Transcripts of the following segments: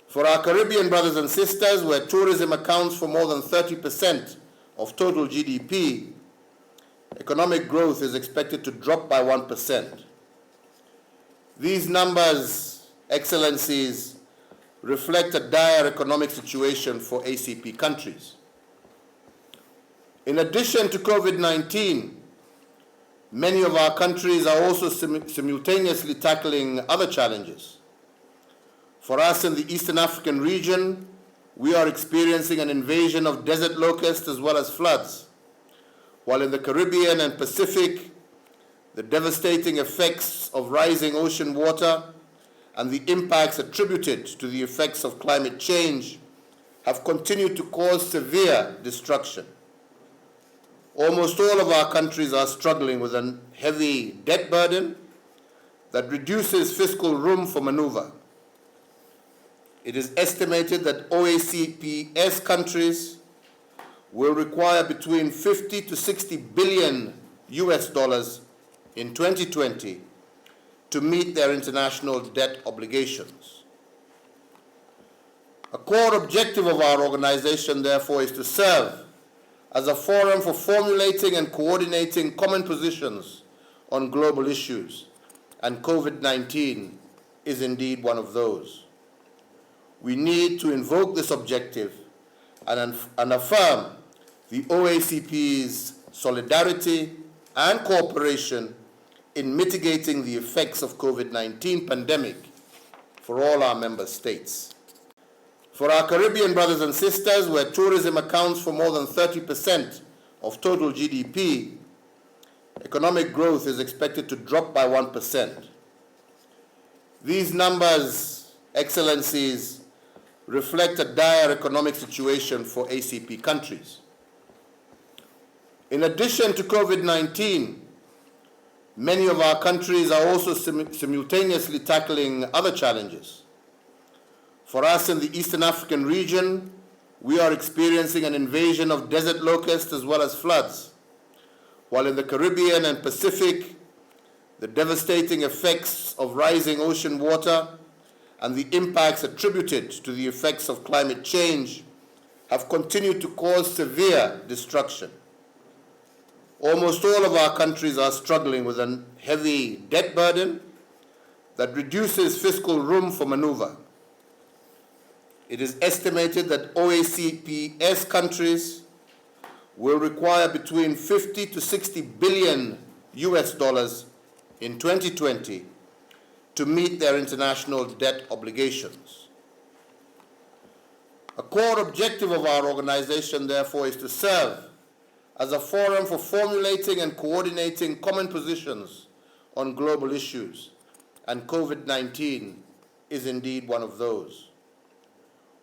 For our Caribbean brothers and sisters, where tourism accounts for more than 30% of total GDP, economic growth is expected to drop by 1%. These numbers, Excellencies, reflect a dire economic situation for ACP countries. In addition to COVID-19, many of our countries are also simultaneously tackling other challenges. For us in the Eastern African region, we are experiencing an invasion of desert locusts as well as floods, while in the Caribbean and Pacific, the devastating effects of rising ocean water and the impacts attributed to the effects of climate change have continued to cause severe destruction. Almost all of our countries are struggling with a heavy debt burden that reduces fiscal room for maneuver. It is estimated that OACPS countries will require between 50 to 60 billion US dollars in 2020 to meet their international debt obligations. A core objective of our organization, therefore, is to serve as a forum for formulating and coordinating common positions on global issues, and COVID-19 is indeed one of those. We need to invoke this objective and affirm the OACP's solidarity and cooperation in mitigating the effects of COVID-19 pandemic for all our member states. For our Caribbean brothers and sisters, where tourism accounts for more than 30% of total GDP, economic growth is expected to drop by 1%. These numbers, Excellencies, reflect a dire economic situation for ACP countries. In addition to COVID-19, many of our countries are also simultaneously tackling other challenges. For us in the Eastern African region, we are experiencing an invasion of desert locusts as well as floods, while in the Caribbean and Pacific, the devastating effects of rising ocean water and the impacts attributed to the effects of climate change have continued to cause severe destruction. Almost all of our countries are struggling with a heavy debt burden that reduces fiscal room for maneuver. It is estimated that OACPS countries will require between 50 to 60 billion US dollars in 2020 to meet their international debt obligations. A core objective of our organization, therefore, is to serve as a forum for formulating and coordinating common positions on global issues, and COVID-19 is indeed one of those.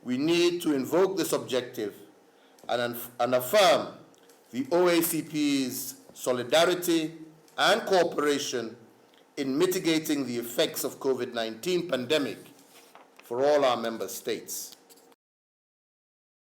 We need to invoke this objective and affirm the OACP's solidarity and cooperation in mitigating the effects of COVID-19 pandemic for all our member states.